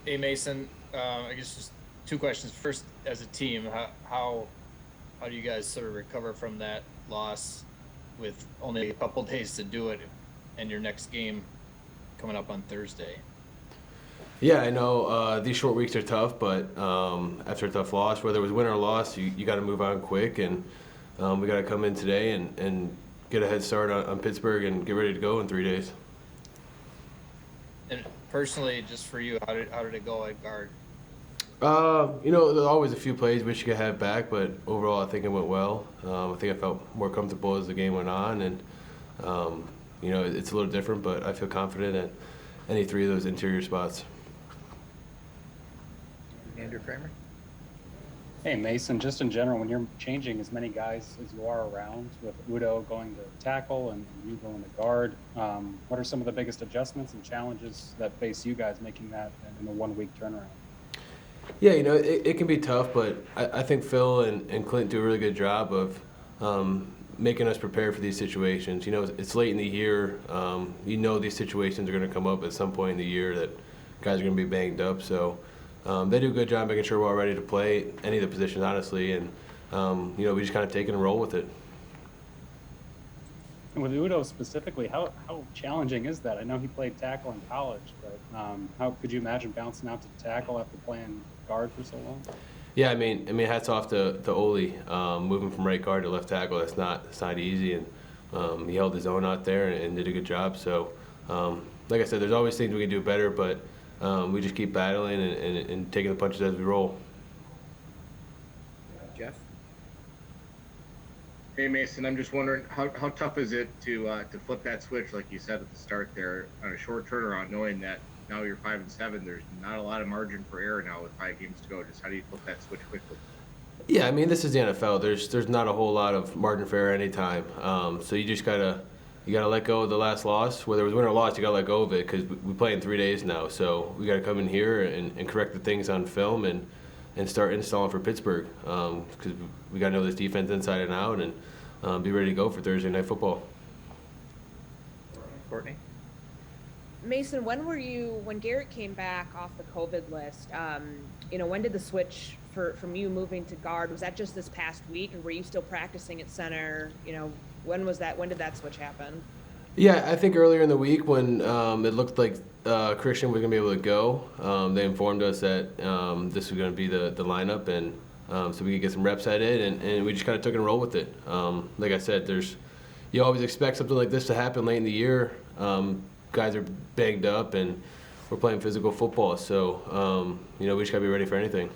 Hey Mason, I guess just two questions. First, as a team, how do you guys sort of recover from that loss with only a couple days to do it, and your next game coming up on Thursday? Yeah, I know these short weeks are tough, but after a tough loss, whether it was win or loss, you got to move on quick, and we got to come in today and get a head start on Pittsburgh and get ready to go in 3 days. And personally, just for you, how did it go at guard? There's always a few plays which you could have back, but overall, I think it went well. I think I felt more comfortable as the game went on, and it's a little different, but I feel confident at any three of those interior spots. Andrew Kramer. Hey Mason, just in general, when you're changing as many guys as you are around, with Udo going to tackle and you going to guard, what are some of the biggest adjustments and challenges that face you guys making that in a 1 week turnaround? Yeah, it can be tough, but I think Phil and Clint do a really good job of making us prepare for these situations. It's late in the year. These situations are going to come up at some point in the year that guys are going to be banged up. So they do a good job making sure we're all ready to play any of the positions, honestly. And, we just kind of take it and roll with it. And with Udo specifically, how challenging is that? I know he played tackle in college, but how could you imagine bouncing out to tackle after playing guard for so long? Yeah, I mean, hats off to Ole, moving from right guard to left tackle. It's not easy, and he held his own out there and did a good job. So, like I said, there's always things we can do better, but we just keep battling and taking the punches as we roll. Jeff. Hey Mason, I'm just wondering how tough is it to flip that switch, like you said at the start there, on a short turnaround, knowing that now you're 5-7. There's not a lot of margin for error now with 5 games to go. Just how do you flip that switch quickly? Yeah, I mean, this is the NFL. There's not a whole lot of margin for error anytime. So you just gotta let go of the last loss. Whether it was win or loss, you gotta let go of it because we play in 3 days now. So we gotta come in here and correct the things on film and start installing for Pittsburgh because we gotta know this defense inside and out and be ready to go for Thursday Night Football. Courtney. Mason, when Garrett came back off the COVID list, when did the switch from you moving to guard? Was that just this past week, or were you still practicing at center? When did that switch happen? Yeah, I think earlier in the week when it looked like Christian was going to be able to go, they informed us that this was going to be the lineup, and so we could get some reps at it, and we just kind of took it and roll with it. Like I said, you always expect something like this to happen late in the year. Guys are banged up, and we're playing physical football, so we just got to be ready for anything.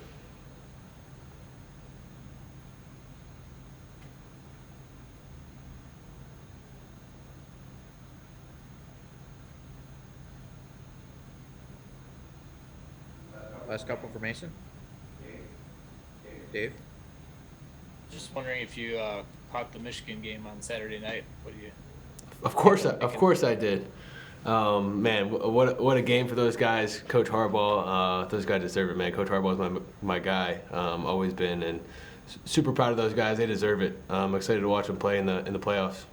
Last couple for Mason. Dave. Just wondering if you caught the Michigan game on Saturday night. What do you? Of course I did. Man, what a game for those guys. Coach Harbaugh, those guys deserve it, man. Coach Harbaugh is my guy, always been, and super proud of those guys. They deserve it. I'm excited to watch them play in the playoffs.